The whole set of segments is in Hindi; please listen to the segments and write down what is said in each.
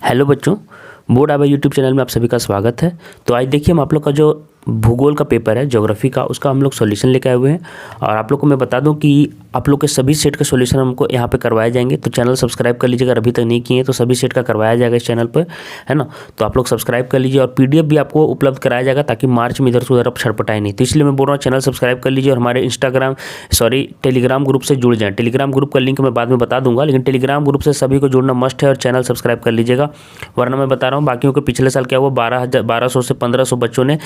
हेलो बच्चों, बोर्ड आबा यूट्यूब चैनल में आप सभी का स्वागत है। तो आज देखिए हम आप लोग का जो भूगोल का पेपर है ज्योग्राफी का, उसका हम लोग सॉल्यूशन लेके आए हुए हैं। और आप लोग को मैं बता दूं कि आप लोग के सभी सेट के सॉल्यूशन हमको यहाँ पे करवाए जाएंगे। तो चैनल सब्सक्राइब कर लीजिएगा, अगर अभी तक नहीं किए तो सभी सेट का करवाया जाएगा इस चैनल पर, है ना। तो आप लोग सब्सक्राइब कर लीजिए और पीडीएफ भी आपको उपलब्ध कराया जाएगा ताकि मार्च में इधर से उधर आप छटपटाए नहीं। तो इसलिए मैं बोल रहा हूँ चैनल सब्सक्राइब कर लीजिए और हमारे टेलीग्राम ग्रुप से जुड़ जाएँ। टेलीग्राम ग्रुप का लिंक मैं बाद में बता दूंगा, लेकिन टेलीग्राम ग्रुप से सभी को जुड़ना मस्ट है और चैनल सब्सक्राइब कर लीजिएगा। वरना मैं बता रहा हूँ बाकियों को पिछले साल क्या हुआ, 1200 से 1500 बच्चों ने,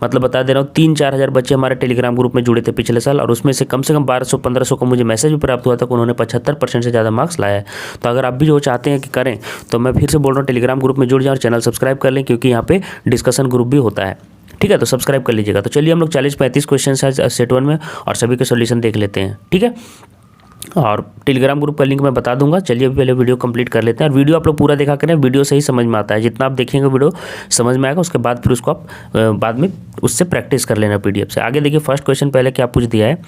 मतलब बता दे रहा हूँ 3-4 हज़ार बच्चे हमारे टेलीग्राम ग्रुप में जुड़े थे पिछले साल, और उसमें से कम 1200-1500 को मुझे मैसेज भी प्राप्त हुआ था कि उन्होंने 75% से ज़्यादा मार्क्स लाया है। तो अगर आप भी जो चाहते हैं कि करें, तो मैं फिर से बोल रहा हूँ टेलीग्राम ग्रुप में जुड़ जाएं और चैनल सब्सक्राइब कर लें, क्योंकि यहाँ पे डिस्कशन ग्रुप भी होता है। ठीक है, तो सब्सक्राइब कर लीजिएगा। तो चलिए हम लोग 40-35 क्वेश्चन है सेट 1 में और सभी के सॉल्यूशन देख लेते हैं। ठीक है, और टेलीग्राम ग्रुप का लिंक मैं बता दूंगा। चलिए पहले वीडियो कंप्लीट कर लेते हैं। और वीडियो आप लोग पूरा देखा करें, वीडियो से ही समझ में आता है। जितना आप देखेंगे वीडियो समझ में आएगा, उसके बाद फिर उसको आप बाद में उससे प्रैक्टिस कर लेना पीडीएफ से। आगे देखिए फर्स्ट क्वेश्चन पहले क्या पूछ दिया है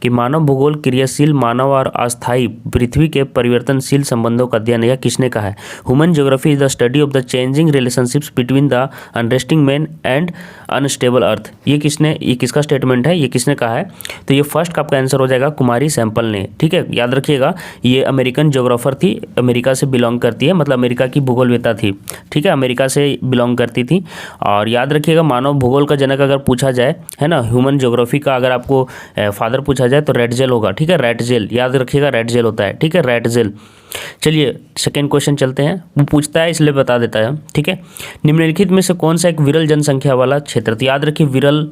कि मानव भूगोल क्रियाशील मानव और अस्थायी पृथ्वी के परिवर्तनशील संबंधों का अध्ययन यह किसने कहा है। Human geography is the study of the changing relationships between the unresting man and unstable earth. ये किसका स्टेटमेंट है, ये किसने कहा है। तो ये फर्स्ट का आपका आंसर हो जाएगा कुमारी सैंपल ने। ठीक है, याद रखिएगा ये अमेरिकन ज्योग्राफर थी, अमेरिका से बिलोंग करती है, मतलब अमेरिका की भूगोलवेत्ता थी। ठीक है, अमेरिका से बिलोंग करती थी। और याद रखिएगा मानव भूगोल का जनक अगर पूछा जाए, है ना, ह्यूमन ज्योग्राफी का अगर आपको फादर पूछा जाए तो रेटजेल होगा। ठीक है, रेटजेल, याद रखिएगा रेटजेल होता है। ठीक है, रेटजेल। चलिए सेकेंड क्वेश्चन चलते हैं। वो पूछता है इसलिए बता देता है। ठीक है, निम्नलिखित में से कौन सा एक विरल जनसंख्या वाला क्षेत्र। तो याद रखिए विरल,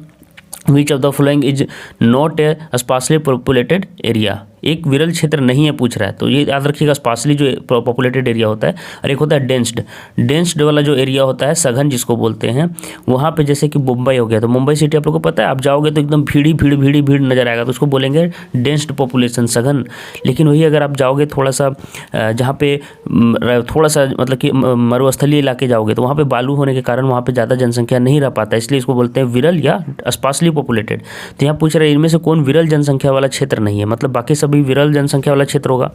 विच of the following is not a sparsely populated area. एक विरल क्षेत्र नहीं है पूछ रहा है, तो ये याद रखिएगा स्पार्सली जो पॉपुलेटेड एरिया होता है, और एक होता है डेंस्ड वाला जो एरिया होता है, सघन जिसको बोलते हैं। वहाँ पे जैसे कि मुंबई हो गया, तो मुंबई सिटी आप लोगों को पता है, आप जाओगे तो एकदम भीड़ नजर आएगा, तो उसको बोलेंगे डेंस्ड पॉपुलेशन, सघन। लेकिन वही अगर आप जाओगे थोड़ा सा जहाँ पे थोड़ा सा मतलब कि मरुस्थलीय इलाके जाओगे, तो वहाँ पे बालू होने के कारण वहाँ पे ज़्यादा जनसंख्या नहीं रह पाता, इसलिए इसको बोलते हैं विरल या स्पार्सली पॉपुलेटेड। तो यहाँ पूछ रहे हैं इनमें से कौन विरल जनसंख्या वाला क्षेत्र नहीं है, मतलब बाकी सब भी विरल जनसंख्या वाला क्षेत्र होगा।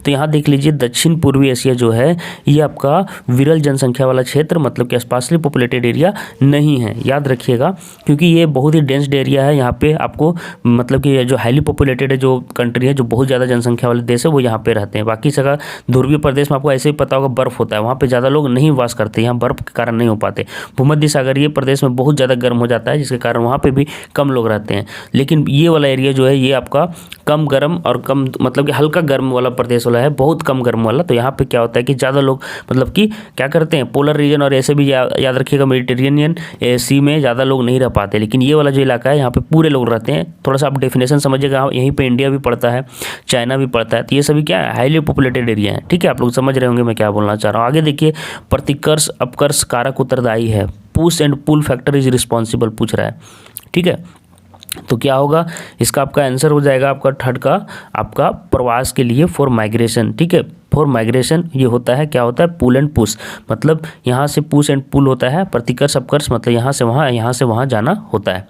तो यहाँ देख लीजिए दक्षिण पूर्वी एशिया जो है ये आपका विरल जनसंख्या वाला क्षेत्र, मतलब कि स्पार्सली पॉपुलेटेड एरिया नहीं है। याद रखिएगा, क्योंकि ये बहुत ही डेंस्ड एरिया है। यहाँ पे आपको मतलब कि जो हाईली पॉपुलेटेड है, जो कंट्री है, जो बहुत ज़्यादा जनसंख्या वाले देश है, वो यहाँ पे रहते हैं। बाकी जगह ध्रुवीय प्रदेश में आपको ऐसे ही पता होगा बर्फ होता है, वहाँ पे ज़्यादा लोग नहीं वास करते, यहाँ बर्फ के कारण नहीं हो पाते। भूमध्य सागरीय प्रदेश में बहुत ज़्यादा गर्म हो जाता है, जिसके कारण वहाँ पे भी कम लोग रहते हैं। लेकिन ये वाला एरिया जो है ये आपका कम गर्म और कम मतलब कि हल्का गर्म वाला प्रदेश वाला है, बहुत कम गर्म वाला। तो यहाँ पे क्या होता है कि ज़्यादा लोग मतलब कि क्या करते हैं, पोलर रीजन और ऐसे भी याद रखिएगा मेडिटेरेनियन सी में ज़्यादा लोग नहीं रह पाते। लेकिन ये वाला जो इलाका है यहाँ पे पूरे लोग रहते हैं। थोड़ा सा आप डेफिनेशन समझिएगा, यहीं पे इंडिया भी पड़ता है, चाइना भी पड़ता है, तो ये सभी क्या है, हाईली पॉपुलेटेड एरिया है। ठीक है, आप लोग समझ रहे होंगे मैं क्या बोलना चाह रहा हूँ। आगे देखिए प्रतिकर्ष अपकर्ष कारक उत्तरदायी है, push and pull factor is responsible पूछ रहा है। ठीक है, तो क्या होगा इसका आपका आंसर हो जाएगा आपका थर्ड का, आपका प्रवास के लिए फॉर माइग्रेशन। ठीक है, फॉर माइग्रेशन ये होता है, क्या होता है, पुल एंड पुश, मतलब यहाँ से पुश एंड पुल होता है। प्रतिकर्ष अपकर्ष मतलब यहाँ से वहाँ जाना होता है।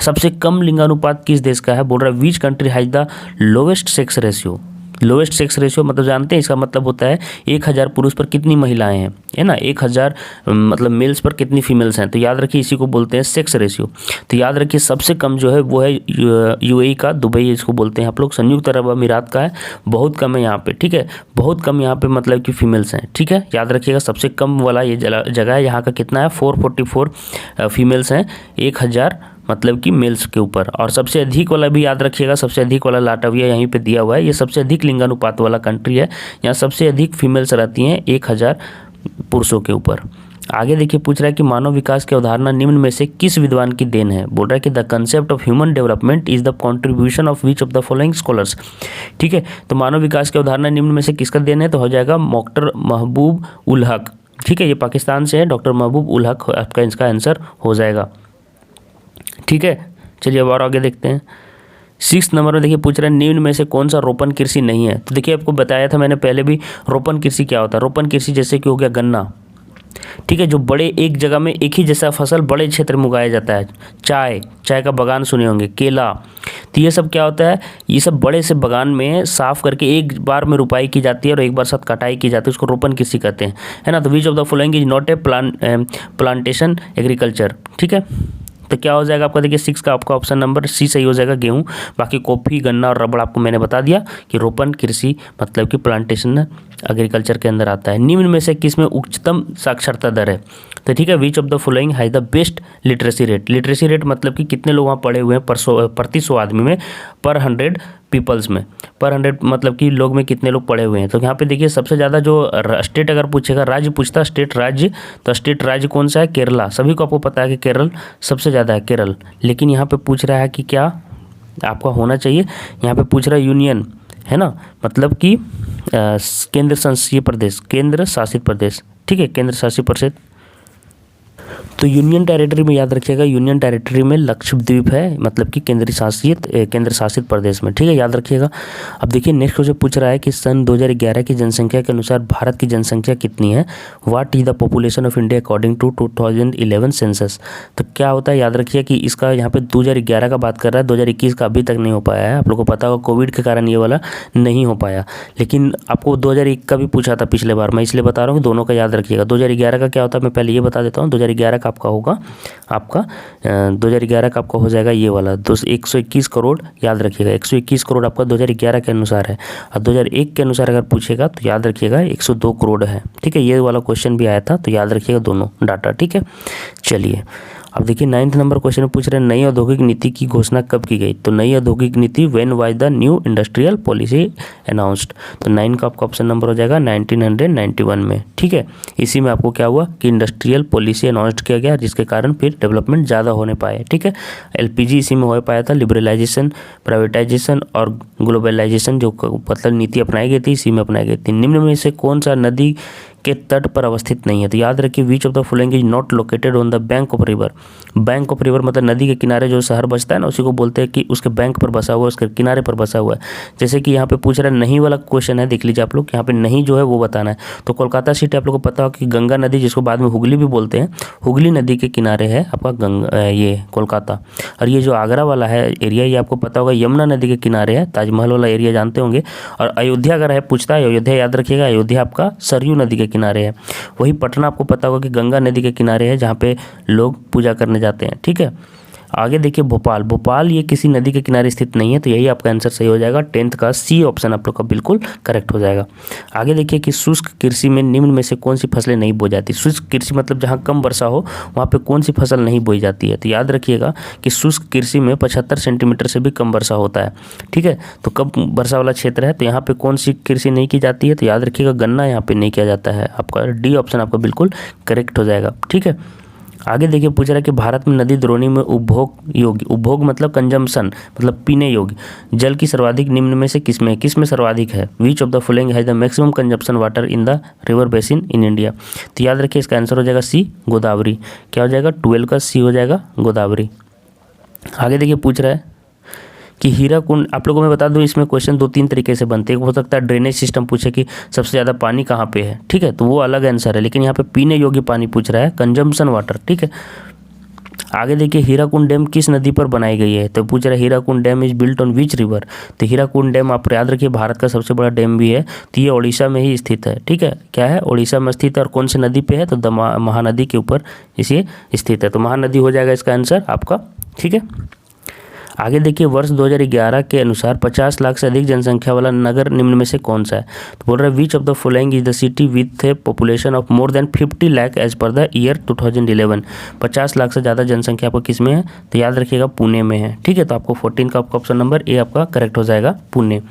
सबसे कम लिंगानुपात किस देश का है, बोल रहा है which country has the lowest sex ratio. Lowest sex ratio मतलब जानते हैं, इसका मतलब होता है 1000 पुरुष पर कितनी महिलाएं हैं, है ना, 1000 मतलब मेल्स पर कितनी फीमेल्स हैं। तो याद रखिए इसी को बोलते हैं सेक्स रेशियो। तो याद रखिए सबसे कम जो है वो है यूएई का, दुबई इसको बोलते हैं आप लोग, संयुक्त अरब अमीरात का है, बहुत कम है यहाँ पे। ठीक है, बहुत कम यहाँ पे मतलब कि फीमेल्स हैं। ठीक है, याद रखिएगा सबसे कम वाला ये जगह है, यहाँ का कितना है 444 फीमेल्स हैं 1000 मतलब कि मेल्स के ऊपर। और सबसे अधिक वाला भी याद रखिएगा, सबसे अधिक वाला लाटविया यहीं पे दिया हुआ है, ये सबसे अधिक लिंगानुपात वाला कंट्री है, यहाँ सबसे अधिक फीमेल्स रहती हैं 1000 पुरुषों के ऊपर। आगे देखिए पूछ रहा है कि मानव विकास की अवधारणा निम्न में से किस विद्वान की देन है। बोल रहा है कि the concept of human development is the contribution of which of the following scholars. ठीक है, तो मानव विकास की अवधारणा निम्न में से किसका देन है, तो हो जाएगा डॉक्टर महबूब उल हक। ठीक है, ये पाकिस्तान से है, डॉक्टर महबूब उल हक आपका इसका आंसर हो जाएगा। ठीक है, चलिए अब और आगे देखते हैं। 6 नंबर में देखिए पूछ रहे हैं निम्न में से कौन सा रोपण कृषि नहीं है। तो देखिए आपको बताया था मैंने पहले भी, रोपण कृषि क्या होता है। रोपण कृषि जैसे कि हो गया गन्ना, ठीक है, जो बड़े एक जगह में एक ही जैसा फसल बड़े क्षेत्र में उगाया जाता है। चाय का बागान सुने होंगे, केला। तो ये सब क्या होता है, ये सब बड़े से बागान में साफ करके एक बार में रुपाई की जाती है और एक बार साथ कटाई की जाती है, उसको रोपण कृषि कहते हैं, है ना। तो विच of the following is not a plantation agriculture, ठीक है। तो क्या हो जाएगा आपका, देखिए 6 का आपका ऑप्शन नंबर सी सही हो जाएगा, गेहूं। बाकी कॉफ़ी, गन्ना और रबड़ आपको मैंने बता दिया कि रोपण कृषि मतलब कि प्लांटेशन एग्रीकल्चर के अंदर आता है। निम्न में से किस में उच्चतम साक्षरता दर है, तो ठीक है, which of the following has the best literacy rate. Literacy rate मतलब कि कितने लोग वहाँ पढ़े हुए हैं प्रति 100 आदमी में, पर 100 पीपल्स में, पर 100 मतलब कि लोग में कितने लोग पढ़े हुए हैं। तो यहाँ पे देखिए सबसे ज़्यादा जो स्टेट अगर पूछेगा, राज्य पूछता स्टेट राज्य, तो स्टेट राज्य कौन सा है, केरला। सभी को आपको पता है कि केरल सबसे ज़्यादा है, केरल। लेकिन यहाँ पे पूछ रहा है कि क्या आपका होना चाहिए, यहाँ पे पूछ रहा है यूनियन, है ना, मतलब कि केंद्र शासित प्रदेश, केंद्र शासित प्रदेश, ठीक है, केंद्र शासित प्रदेश। तो यूनियन टेरिटरी में याद रखिएगा, यूनियन टेरिटरी में लक्षद्वीप है, मतलब कि केंद्र शासित प्रदेश में, ठीक है, याद रखिएगा। अब देखिए नेक्स्ट क्वेश्चन पूछ रहा है कि सन 2011 की जनसंख्या के अनुसार भारत की जनसंख्या कितनी है। What is the population of India according to 2011 census. तो क्या होता है, याद रखिए कि इसका यहाँ पे 2011 का बात कर रहा है, 2021 का अभी तक नहीं हो पाया है। आप लोग को पता होगा कोविड के कारण ये वाला नहीं हो पाया, लेकिन आपको 2001 का भी पूछा था पिछले बार, मैं इसलिए बता रहा हूँ कि दोनों का याद रखिएगा। 2011 का क्या होता है मैं पहले ये बता देता हूँ। 2011 का आपका होगा, आपका 2011 का आपका हो जाएगा ये वाला 121 करोड़, याद रखिएगा 121 करोड़ आपका 2011 के अनुसार है। और 2001 के अनुसार अगर पूछेगा तो याद रखिएगा 102 करोड़ है, ठीक है। ये वाला क्वेश्चन भी आया था, तो याद रखिएगा दोनों डाटा, ठीक है। चलिए अब देखिए 9th नंबर क्वेश्चन में पूछ रहे हैं नई औद्योगिक नीति की घोषणा कब की गई। तो नई औद्योगिक नीति when was the new industrial policy announced. तो 9 का आपका ऑप्शन नंबर हो जाएगा 1991 में, ठीक है। इसी में आपको क्या हुआ कि इंडस्ट्रियल पॉलिसी अनाउंस्ड किया गया, जिसके कारण फिर डेवलपमेंट ज़्यादा होने पाए, ठीक है। LPG इसी में हो पाया था, लिबरलाइजेशन, प्राइवेटाइजेशन और ग्लोबलाइजेशन जो मतलब नीति अपनाई गई थी, इसी में अपनाई गई थी। निम्न में से कौन सा नदी के तट पर अवस्थित नहीं है। तो याद रखिए विच of the following is not located on the bank of river. Bank of river मतलब नदी के किनारे जो शहर बसता है ना, उसी को बोलते हैं कि उसके बैंक पर बसा हुआ है, उसके किनारे पर बसा हुआ है। जैसे कि यहाँ पे पूछ रहा है नहीं वाला क्वेश्चन है, देख लीजिए आप लोग, यहाँ पे नहीं जो है वो बताना है। तो कोलकाता सिटी आप लोग को पता हो कि गंगा नदी, जिसको बाद में हुगली भी बोलते हैं, हुगली नदी के किनारे है आपका गंगा, ये कोलकाता। और ये जो आगरा वाला है एरिया, ये आपको पता होगा यमुना नदी के किनारे है, ताजमहल वाला एरिया जानते होंगे। और अयोध्या अगर है पूछता है, अयोध्या याद रखिएगा, अयोध्या आपका सरयू नदी के किनारे है। वही पटना आपको पता होगा कि गंगा नदी के किनारे है, जहाँ पे लोग पूजा करने जाते हैं, ठीक है। आगे देखिए भोपाल, भोपाल ये किसी नदी के किनारे स्थित नहीं है, तो यही आपका आंसर सही हो जाएगा। 10th का सी ऑप्शन आप लोग का बिल्कुल करेक्ट हो जाएगा। आगे देखिए कि शुष्क कृषि में निम्न में से कौन सी फसलें नहीं बोई जाती। शुष्क कृषि मतलब जहाँ कम वर्षा हो वहाँ पे कौन सी फसल नहीं बोई जाती है। तो याद रखिएगा कि शुष्क कृषि में 75 सेंटीमीटर से भी कम वर्षा होता है, ठीक है। तो कम वर्षा वाला क्षेत्र है, तो यहाँ पे कौन सी कृषि नहीं की जाती है। तो याद रखिएगा गन्ना यहाँ पे नहीं किया जाता है। आपका डी ऑप्शन आपका बिल्कुल करेक्ट हो जाएगा, ठीक है। आगे देखिए पूछ रहा है कि भारत में नदी द्रोणी में उपभोग योग्य, उपभोग मतलब कंजम्पशन मतलब पीने योग्य जल की सर्वाधिक निम्न में से किसमें सर्वाधिक है। Which of the following has the maximum consumption water in the river basin in India. तो याद रखिए इसका आंसर हो जाएगा सी, गोदावरी। क्या हो जाएगा 12 का सी हो जाएगा, गोदावरी। आगे देखिए पूछ रहा है कि हीराकुंड, आप लोगों को मैं बता दूं इसमें क्वेश्चन 2-3 तरीके से बनते हैं। हो सकता है ड्रेनेज सिस्टम पूछे कि सबसे ज़्यादा पानी कहाँ पे है, ठीक है, तो वो अलग आंसर है। लेकिन यहाँ पे पीने योग्य पानी पूछ रहा है, कंजम्पशन वाटर, ठीक है। आगे देखिए हीराकुंड डैम किस नदी पर बनाई गई है। तो पूछ रहा है Hirakud dam is built on which river. तो हीराकुंड डैम आप याद रखिए भारत का सबसे बड़ा डैम भी है, तो ये उड़ीसा में ही स्थित है, ठीक है। क्या है, उड़ीसा में स्थित है। और कौन सी नदी पे है, तो महानदी के ऊपर इसे स्थित है। तो महानदी हो जाएगा इसका आंसर आपका, ठीक है। आगे देखिए वर्ष 2011 के अनुसार 50 लाख से अधिक जनसंख्या वाला नगर निम्न में से कौन सा है। तो बोल रहा है which of the following is the city with a population of more than 50 lakh as per the year 2011। 50 lakh से ज़्यादा जनसंख्या आपको किस में है। तो याद रखिएगा पुणे में है, ठीक है। तो आपको 14 का आपका ऑप्शन नंबर ए आपका करेक्ट हो जाएगा, पुणे।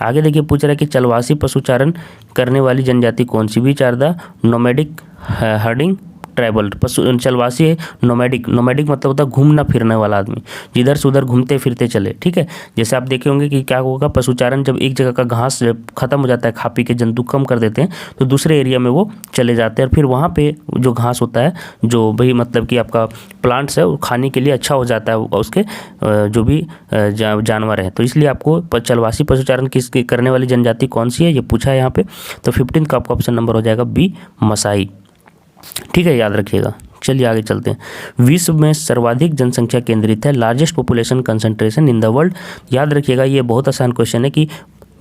आगे देखिए पूछ रहा है कि चलवासी पशुचारण करने वाली जनजाति कौन सी। Which are the nomadic herding tribal. पशु चलवासी है, नोमैडिक, नोमैडिक मतलब होता है घूमना फिरने वाला आदमी, जिधर से उधर घूमते फिरते चले, ठीक है। जैसे आप देखे होंगे कि क्या होगा, पशुचारण जब एक जगह का घास खत्म हो जाता है, खा पी के जंतु कम कर देते हैं, तो दूसरे एरिया में वो चले जाते हैं और फिर वहाँ पे जो घास होता है, जो भाई मतलब कि आपका प्लांट्स है, वो खाने के लिए अच्छा हो जाता है उसके जो भी जानवर हैं। तो इसलिए आपको चलवासी पशुचारण करने वाली जनजाति कौन सी है ये पूछा है यहाँ पे। तो 15 का आपका ऑप्शन नंबर हो जाएगा बी, मसाई। ठीक है, याद रखिएगा। चलिए आगे चलते हैं। विश्व में सर्वाधिक जनसंख्या केंद्रित है, largest population concentration in the world. याद रखिएगा, ये बहुत आसान क्वेश्चन है कि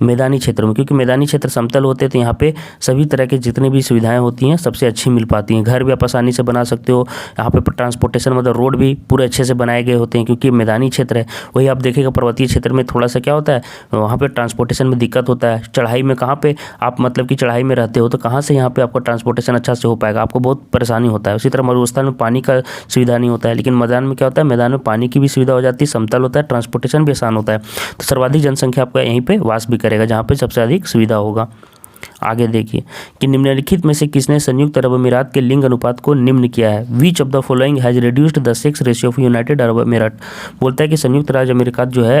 मैदानी क्षेत्रों में, क्योंकि मैदानी क्षेत्र समतल होते हैं तो यहाँ पे सभी तरह की जितनी भी सुविधाएं होती हैं सबसे अच्छी मिल पाती हैं। घर भी आप आसानी से बना सकते हो, यहाँ पे ट्रांसपोर्टेशन मतलब रोड भी पूरे अच्छे से बनाए गए होते हैं क्योंकि मैदानी क्षेत्र है। वही आप देखेगा पर्वतीय क्षेत्र में थोड़ा सा क्या होता है, वहाँ पर ट्रांसपोर्टेशन में दिक्कत होता है। चढ़ाई में कहाँ पर आप मतलब कि चढ़ाई में रहते हो तो कहाँ से यहाँ पर आपको ट्रांसपोर्टेशन अच्छा से हो पाएगा, आपको बहुत परेशानी होता है। उसी तरह मरुस्थल में पानी का सुविधा नहीं होता है, लेकिन मैदान में क्या होता है, मैदान में पानी की भी सुविधा हो जाती है, समतल होता है, ट्रांसपोर्टेशन भी आसान होता है। तो सर्वाधिक जनसंख्या आपका यहीं पे वास भी करेगा जहाँ पे सबसे अधिक सुविधा होगा। आगे देखिए कि निम्नलिखित में से किसने संयुक्त अरब अमीरात के लिंग अनुपात को निम्न किया है। Which of the following has reduced the sex ratio of United Arab अमीरात। बोलता है कि संयुक्त राज्य अमेरिका जो है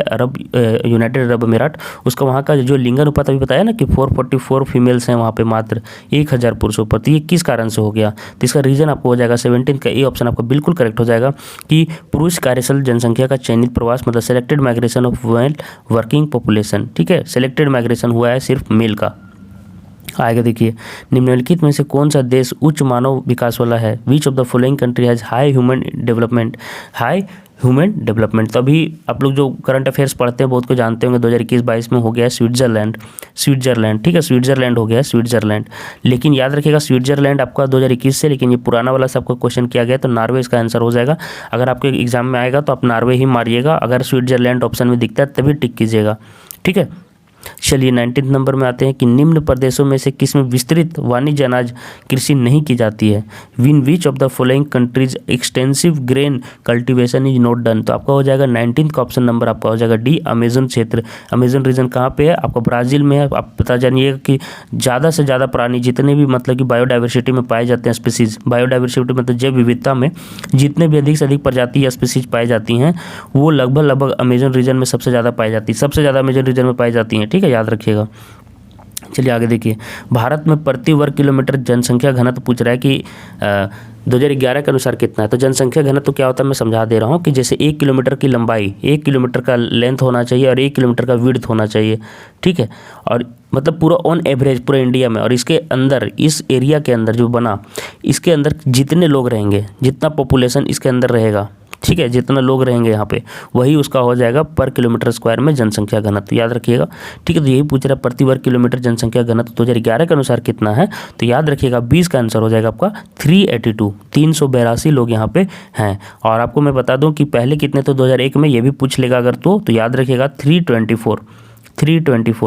यूनाइटेड अरब अमीरात, उसका वहाँ का जो लिंग अनुपात अभी बताया ना कि 444 फीमेल्स हैं वहाँ पे मात्र 1000 पुरुषों पर। तो ये किस कारण से हो गया, तो इसका रीजन आपको हो जाएगा 17 का ए ऑप्शन आपका बिल्कुल करेक्ट हो जाएगा कि पुरुष कार्यशील जनसंख्या का चयनित प्रवास मतलब selected migration of male working population. ठीक है, सेलेक्टेड माइग्रेशन हुआ है सिर्फ मेल का। आगे देखिए, निम्नलिखित में से कौन सा देश उच्च मानव विकास वाला है। Which of the following country has high human development. तो अभी आप लोग जो करंट अफेयर्स पढ़ते हैं बहुत को जानते होंगे, 2021-22 में हो गया है स्विट्जरलैंड। ठीक है, स्विट्जरलैंड हो गया है स्विट्जरलैंड। लेकिन याद रखिएगा स्विट्जरलैंड आपका 2021 से, लेकिन ये पुराना वाला से आपका क्वेश्चन किया गया तो नॉर्वे इसका आंसर हो जाएगा। अगर आपके एग्जाम में आएगा तो आप नॉर्वे ही मारिएगा, अगर स्विट्जरलैंड ऑप्शन में दिखता है तभी टिक कीजिएगा। ठीक है, चलिए 19 नंबर में आते हैं कि निम्न प्रदेशों में से किस में विस्तृत वाणिज्य अनाज कृषि नहीं की जाती है। Win which of the following countries extensive grain cultivation is not done. तो आपका हो जाएगा 19 का ऑप्शन नंबर आपका हो जाएगा डी, अमेजन क्षेत्र। अमेजन रीजन कहाँ पे है, आपका ब्राज़ील में है। आप पता जानिएगा कि ज़्यादा से ज़्यादा प्राणी जितने भी मतलब कि बायोडाइवर्सिटी में पाए जाते हैं स्पीसीज, बायोडाइवर्सिटी मतलब जैव विविधता में जितने भी अधिक से अधिक प्रजाति या स्पीसीज पाई जाती हैं वो लगभग अमेजन रीजन में सबसे ज़्यादा पाई जाती है, सबसे ज़्यादा अमेजन रीजन में पाई जाती हैं। ठीक है, याद रखिएगा। चलिए आगे देखिए, भारत में प्रति वर्ग किलोमीटर जनसंख्या घनत्व पूछ रहा है कि 2011 के अनुसार कितना है। तो जनसंख्या घनत्व क्या होता है मैं समझा दे रहा हूँ कि जैसे 1 किलोमीटर की लंबाई, 1 किलोमीटर का लेंथ होना चाहिए और 1 किलोमीटर का विड्थ होना चाहिए। ठीक है, और मतलब पूरा ऑन एवरेज पूरे इंडिया में, और इसके अंदर इस एरिया के अंदर जो बना इसके अंदर जितने लोग रहेंगे, जितना पॉपुलेशन इसके अंदर रहेगा, ठीक है, जितना लोग रहेंगे यहाँ पे वही उसका हो जाएगा पर किलोमीटर स्क्वायर में जनसंख्या घनत्व। याद रखिएगा। ठीक है, तो यही पूछ रहा है प्रति वर्ग किलोमीटर जनसंख्या घनत्व 2011 के अनुसार कितना है। तो याद रखिएगा 20 का आंसर हो जाएगा आपका 382, 382 लोग यहाँ पे हैं। और आपको मैं बता दूं कि पहले कितने तो 2001 में ये भी पूछ लेगा अगर तो याद रखिएगा 324। तो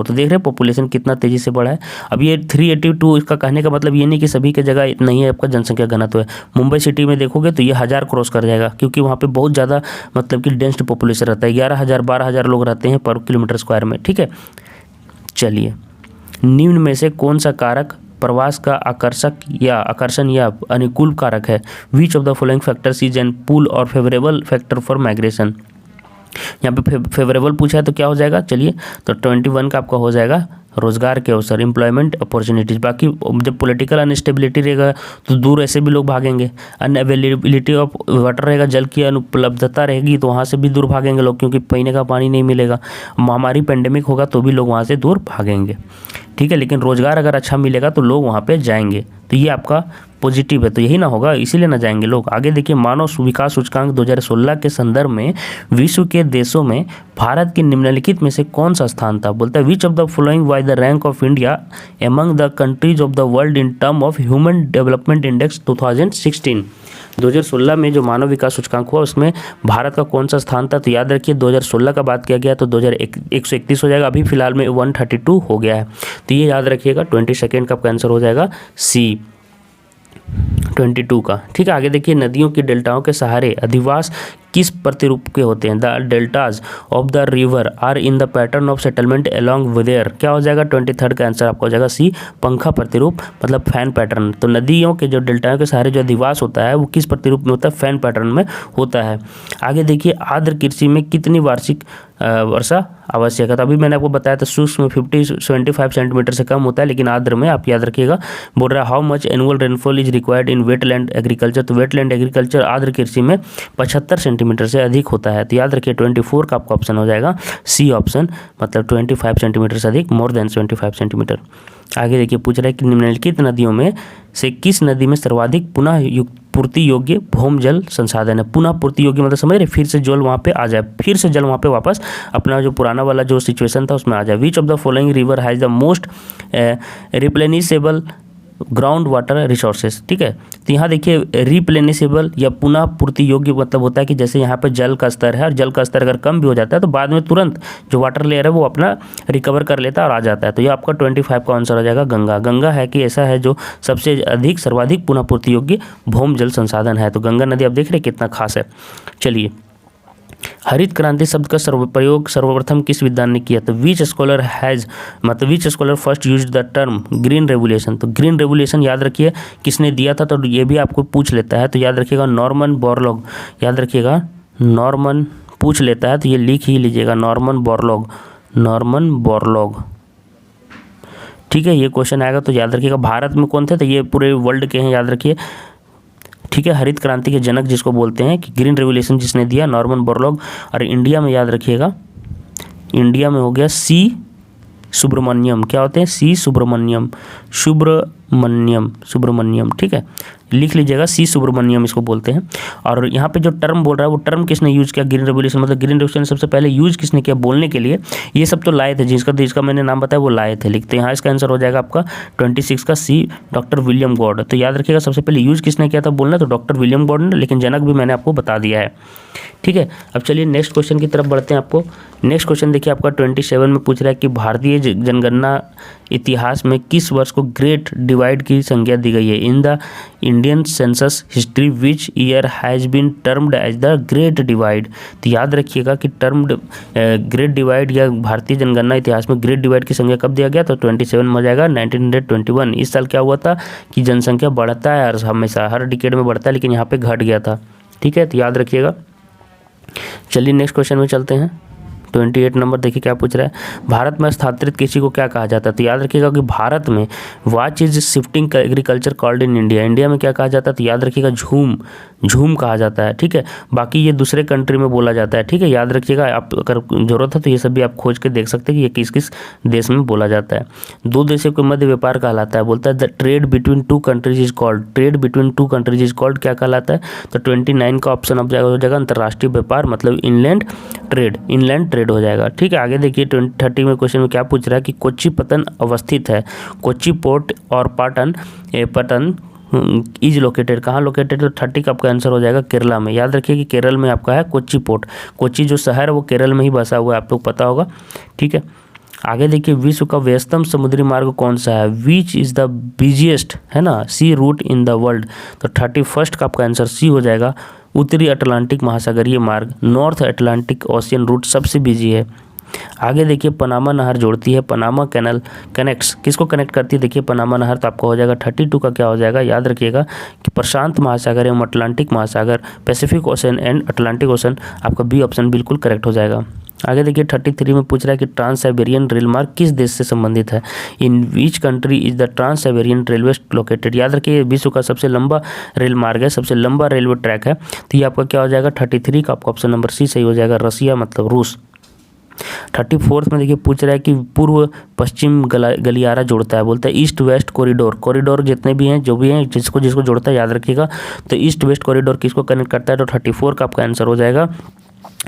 देख रहे हैं पॉपुलेशन कितना तेज़ी से बढ़ा है। अब ये 382 इसका कहने का मतलब ये नहीं कि सभी के जगह नहीं है आपका जनसंख्या घनत्व है। मुंबई सिटी में देखोगे तो ये 1000 क्रॉस कर जाएगा क्योंकि वहाँ पे बहुत ज़्यादा मतलब कि डेंस्ड पॉपुलेशन रहता है, 11,000 12,000 लोग रहते हैं पर किलोमीटर स्क्वायर में। ठीक है, चलिए निम्न में से कौन सा कारक प्रवास का आकर्षण या अनुकूल कारक है। Which of the following factors is an pull or favourable factor for migration. यहाँ पे फेवरेबल पूछा है तो क्या हो जाएगा, चलिए तो 21 का आपका हो जाएगा रोजगार के अवसर, एम्प्लॉयमेंट अपॉर्चुनिटीज। बाकी जब पॉलिटिकल अनस्टेबिलिटी रहेगा तो दूर ऐसे भी लोग भागेंगे। अनअवेलेबिलिटी ऑफ वाटर रहेगा, जल की अनुपलब्धता रहेगी तो वहाँ से भी दूर भागेंगे लोग क्योंकि पीने का पानी नहीं मिलेगा। महामारी पेंडेमिक होगा तो भी लोग वहाँ से दूर भागेंगे। ठीक है, लेकिन रोजगार अगर अच्छा मिलेगा तो लोग वहाँ पे जाएंगे, तो ये आपका पॉजिटिव है, तो यही ना होगा, इसीलिए ना जाएंगे लोग। आगे देखिए, मानव विकास सूचकांक 2016 के संदर्भ में विश्व के देशों में भारत के निम्नलिखित में से कौन सा स्थान था। बोलता है which of the following was the rank of India among the countries of the world in term of human development index 2016। 2016 में जो मानव विकास सूचकांक हुआ उसमें भारत का कौन सा स्थान था। तो याद रखिए 2016 का बात किया गया तो 2131 हो जाएगा, अभी फिलहाल में 132 हो गया है। तो ये याद रखिएगा 22 का आपका आंसर हो जाएगा सी 22 का। ठीक है, आगे देखिए, नदियों की डेल्टाओं के सहारे अधिवास किस प्रतिरूप के होते हैं। The deltas of the river are in the pattern of settlement along विदेयर। क्या हो जाएगा 23 का आंसर आपका हो जाएगा सी, पंखा प्रतिरूप मतलब फैन पैटर्न। तो नदियों के जो डेल्टाओं के सहारे जो अधिवास होता है वो किस प्रतिरूप में होता है, फैन पैटर्न में होता है। आगे देखिए, आर्द्र कृषि में कितनी वार्षिक वर्षा आवश्यक है। तो अभी मैंने आपको बताया था शुष्क में 50-75 सेंटीमीटर से कम होता है, लेकिन आर्द्र में आप याद रखिएगा बोल रहा है how much annual rainfall is required in wetland agriculture. तो वेटलैंड एग्रीकल्चर आर्द्र कृषि में 75 सेंटीमीटर से अधिक होता है। तो याद रखिए 24 का आपका ऑप्शन हो जाएगा सी ऑप्शन, मतलब 25 सेंटीमीटर से अधिक, मोर देन 25 सेंटीमीटर। आगे देखिए, पूछ रहा है कि निम्नलिखित नदियों में से किस नदी में सर्वाधिक पुनः पूर्ति योग्य भौम जल संसाधन है? पुनः पूर्ति योग्य मतलब समझ रहे, फिर से जल वहाँ पे आ जाए, फिर से जल वहाँ पे वापस अपना जो पुराना वाला जो सिचुएशन था उसमें आ जाए। Which of the following river has the most replenishable ground water resources, ठीक है। तो यहाँ देखिए रिप्लेनिशेबल या पुनः पूर्ति योग्य मतलब होता है कि जैसे यहाँ पे जल का स्तर है और जल का स्तर अगर कम भी हो जाता है तो बाद में तुरंत जो वाटर लेयर है वो अपना रिकवर कर लेता है और आ जाता है। तो ये आपका 25 का आंसर हो जाएगा गंगा। गंगा है कि ऐसा है जो सबसे अधिक सर्वाधिक पुनः पूर्ति योग्य भौम जल संसाधन है। तो गंगा नदी आप देख रहे हैं कितना खास है। चलिए, हरित क्रांति शब्द का प्रयोग सर्वप्रथम किस विद्वान ने किया? तो विच स्कॉलर हैज़ मतलब विच scholar first use the term green revolution? तो ग्रीन रेवोल्यूशन याद रखिए किसने दिया था, तो ये भी आपको पूछ लेता है। तो याद रखिएगा नॉर्मन बोरलॉग, याद रखिएगा नॉर्मन पूछ लेता है तो ये लिख ही लीजिएगा नॉर्मन बोरलॉग, नॉर्मन बोरलॉग, ठीक है। ये क्वेश्चन आएगा तो याद रखिएगा। भारत में कौन थे? तो ये पूरे वर्ल्ड के हैं, याद रखिए, ठीक है। हरित क्रांति के जनक जिसको बोलते हैं कि ग्रीन रेवोल्यूशन जिसने दिया नॉर्मन बोरलॉग। और इंडिया में याद रखिएगा, इंडिया में हो गया सी सुब्रमण्यम। क्या होते हैं? सी सुब्रमण्यम, सुब्रमण्यम, ठीक है, लिख लीजिएगा सी सुब्रमण्यम इसको बोलते हैं। और यहाँ पे जो टर्म बोल रहा है वो टर्म किसने यूज किया? ग्रीन रेवोल्यूशन मतलब ग्रीन रेवोल्यूशन सबसे पहले यूज किसने किया बोलने के लिए? ये सब तो लाए थे, जिसका मैंने नाम बताया वो लाए थे। लिखते हैं यहाँ, इसका आंसर हो जाएगा आपका 26 का सी, डॉक्टर विलियम गॉड। तो याद रखिएगा सबसे पहले यूज किसने किया था बोलना, तो डॉक्टर विलियम गॉड ने, लेकिन जनक भी मैंने आपको बता दिया है, ठीक है। अब चलिए नेक्स्ट क्वेश्चन की तरफ बढ़ते हैं। आपको नेक्स्ट क्वेश्चन देखिए आपका 27 में पूछ रहा है कि भारतीय जनगणना इतिहास में किस वर्ष को ग्रेट डिवाइड की संज्ञा दी गई है? In the Indian census history which year has been termed as the great divide? तो याद रखिएगा कि टर्म्ड ग्रेट डिवाइड या भारतीय जनगणना इतिहास में ग्रेट डिवाइड की संज्ञा कब दिया गया? तो 27 में हो जाएगा 1921। इस साल क्या हुआ था कि जनसंख्या बढ़ता है और हमेशा हर डिकेड में बढ़ता है, लेकिन यहाँ पे घट गया था, ठीक है। तो याद रखिएगा। चलिए नेक्स्ट क्वेश्चन में चलते हैं। 28 नंबर देखिए क्या पूछ रहा है, भारत में स्थानांतरित कृषि को क्या कहा जाता है? तो याद रखिएगा कि भारत में what is shifting agriculture called in India? India में क्या कहा जाता है? तो याद रखिएगा झूम कहा जाता है, ठीक है। बाकी ये दूसरे कंट्री में बोला जाता है, ठीक है। याद रखिएगा, आप अगर जरूरत है तो ये सब भी आप खोज के देख सकते हैं कि ये किस किस देश में बोला जाता है। दो देशों के मध्य व्यापार कहलाता है, बोलता है the trade between two countries is called, trade between two countries is called क्या कहलाता है? तो 29 का ऑप्शन अब हो जाएगा अंतर्राष्ट्रीय व्यापार मतलब इनलैंड ट्रेड हो जाएगा, ठीक है। आगे देखिए 30 में क्वेश्चन में क्या पूछ रहा है कि कोच्चि पत्तन अवस्थित है, कोच्चि पोर्ट और पटन इज लोकेटेड, कहाँ लोकेटेड? तो 30 का आपका आंसर हो जाएगा केरला में। याद रखिए कि केरल में आपका है कोच्चि पोर्ट, कोच्चि जो शहर है वो केरल में ही बसा हुआ है, आप लोग पता होगा, ठीक है। आगे देखिए विश्व का व्यस्तम समुद्री मार्ग कौन सा है? विच इज़ द बिजिएस्ट, है ना, सी रूट इन द वर्ल्ड? तो 31 का आपका आंसर सी हो जाएगा, उत्तरी अटलांटिक महासागरीय मार्ग, नॉर्थ अटलांटिक ओशियन रूट सबसे बिजी है। आगे देखिए पनामा नहर जोड़ती है, पनामा कैनल कनेक्ट्स, किसको कनेक्ट करती है? देखिए पनामा नहर, तो आपका हो जाएगा 32 का क्या हो जाएगा? याद रखिएगा कि प्रशांत महासागर एवं अटलांटिक महासागर, Pacific ocean and Atlantic ocean, आपका बी ऑप्शन बिल्कुल करेक्ट हो जाएगा। आगे देखिए 33 में पूछ रहा है कि ट्रांस साइबेरियन रेल मार्ग किस देश से संबंधित है? In which country is the trans Siberian railway located? याद रखिए विश्व का सबसे लंबा रेल मार्ग है, सबसे लंबा रेलवे ट्रैक है। तो ये आपका क्या हो जाएगा? 33 का आपका ऑप्शन नंबर सी सही हो जाएगा, रसिया मतलब रूस। 34 में देखिए पूछ रहा है कि पूर्व पश्चिम गलियारा जोड़ता है, बोलता है ईस्ट वेस्ट कॉरिडोर जितने भी हैं, जो भी हैं, जिसको जोड़ता है याद रखिएगा। तो ईस्ट वेस्ट कॉरिडोर किसको कनेक्ट करता है? तो 34 का आपका आंसर हो जाएगा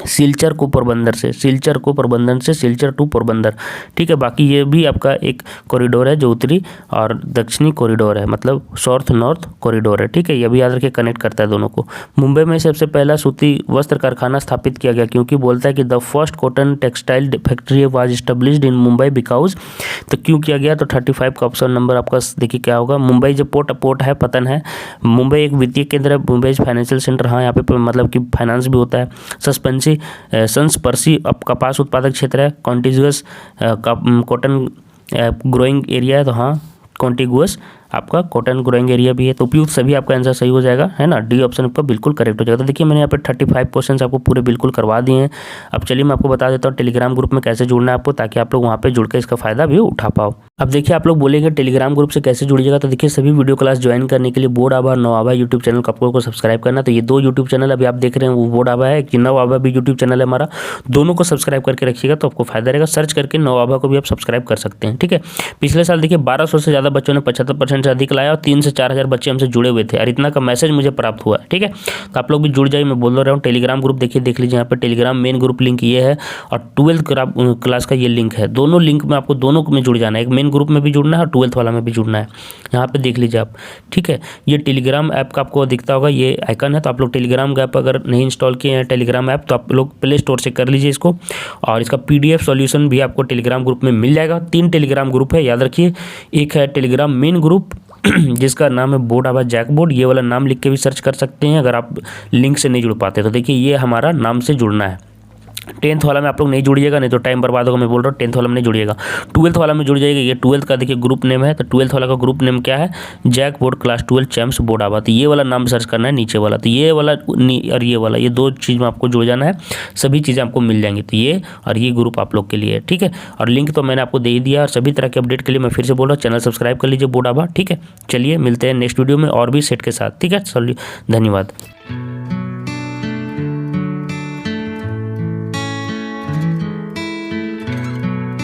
सिलचर को पोरबंदर से, सिलचर को पोरबंदर से सिलचर टू पोरबंदर, ठीक है। बाकी ये भी आपका एक कॉरिडोर है जो उत्तरी और दक्षिणी कॉरिडोर है, मतलब साउथ नॉर्थ कॉरिडोर है, ठीक है। ये भी याद रखिए कनेक्ट करता है दोनों को। मुंबई में सबसे पहला सूती वस्त्र कारखाना स्थापित किया गया क्योंकि बोलता है कि the first cotton textile factory was established in Mumbai because, तो क्यों किया गया? तो 35 का ऑप्शन नंबर आपका देखिए क्या होगा, मुंबई जो पोर्ट है, पतन है। मुंबई एक वित्तीय केंद्र है, मुंबई फाइनेंशियल सेंटर, हाँ यहाँ पे मतलब कि फाइनेंस भी होता है। संस्पर्शी कपास उत्पादक क्षेत्र है, कॉन्टिगुअस कॉटन ग्रोइंग एरिया है, तो हाँ कॉन्टिगुअस आपका कॉटन ग्रोइंग एरिया भी है। तो उपयुक्त सभी आपका आंसर सही हो जाएगा, है ना, डी ऑप्शन आपका बिल्कुल करेक्ट हो जाएगा। तो देखिए मैंने यहाँ पे 35 क्वेश्चन आपको पूरे बिल्कुल करवा दिए हैं। अब चलिए मैं आपको बता देता हूँ टेलीग्राम ग्रुप में कैसे जुड़ना है आपको, ताकि आप लोग वहाँ पे जुड़ के इसका फायदा भी उठा पाओ। अब देखिए आप लोग बोलेंगे टेलीग्राम ग्रुप से कैसे जुड़िएगा, तो देखिए सभी वीडियो क्लास ज्वाइन करने के लिए बोर्ड आभा नौ आभा यूट्यूब चैनल को आपको सब्सक्राइब करना। तो ये 2 यूट्यूब चैनल अभी आप देख रहे हैं, वो बोर्ड आभा है, नौ आभा भी यूट्यूब चैनल है हमारा, दोनों को सब्सक्राइब करके रखिएगा तो आपको फायदा रहेगा। सर्च करके नौ आभा को भी आप सब्सक्राइब कर सकते हैं, ठीक है। पिछले साल देखिए 1200 से ज़्यादा बच्चों ने 75% % से अधिक लाया और 3 से 4 हज़ार बच्चे हमसे जुड़े हुए थे और इतना का मैसेज मुझे प्राप्त हुआ। ठीक है, तो आप लोग भी जुड़ जाइए, मैं बोल रहा हूँ। टेलीग्राम ग्रुप देखिए, देख लीजिए यहाँ पर टेलीग्राम मेन ग्रुप लिंक ये है और 12th क्लास का ये लिंक है। दोनों लिंक में आपको दोनों में जुड़ जाना है, एक मेन ग्रुप में भी जुड़ना है और 12th वाला में भी जुड़ना है। यहाँ पे देख लीजिए आप। ठीक है, ये टेलीग्राम ऐप का आपको दिखता होगा, ये आइकन है। तो आप लोग टेलीग्राम ऐप अगर नहीं इंस्टॉल किए हैं टेलीग्राम ऐप, तो आप लोग प्ले स्टोर से कर लीजिए इसको। और इसका PDF सॉल्यूशन भी आपको टेलीग्राम ग्रुप में मिल जाएगा। 3 टेलीग्राम ग्रुप है, याद रखिए। एक है टेलीग्राम मेन ग्रुप जिसका नाम है बोर्ड आवाज जैक बोर्ड, ये वाला नाम लिख के भी सर्च कर सकते हैं अगर आप लिंक से नहीं जुड़ पाते। तो देखिए ये हमारा नाम से जुड़ना है। 10th वाला में आप लोग नहीं जुड़िएगा, नहीं तो टाइम बर्बाद होगा। मैं बोल रहा हूँ 10th वाला में नहीं जुड़िएगा, 12th वाला में जुड़ जाइएगा। ये 12th का देखिए ग्रुप नेम है, तो 12th वाला का ग्रुप नेम क्या है, JAC board class 12 champs board आवा। तो ये वाला नाम सर्च करना है नीचे वाला। तो ये वाला और ये वाला, ये 2 चीज़ में आपको जुड़ जाना है, सभी चीज़ें आपको मिल जाएंगी। तो ये और ये ग्रुप आप लोग के लिए है। ठीक है, और लिंक तो मैंने आपको दे ही दिया। और सभी तरह के अपडेट के लिए मैं फिर से बोल रहा हूँ, चैनल सब्सक्राइब कर लीजिए बोर्ड आवा। ठीक है, चलिए मिलते हैं नेक्स्ट वीडियो में और भी सेट के साथ। ठीक है, चलिए, धन्यवाद।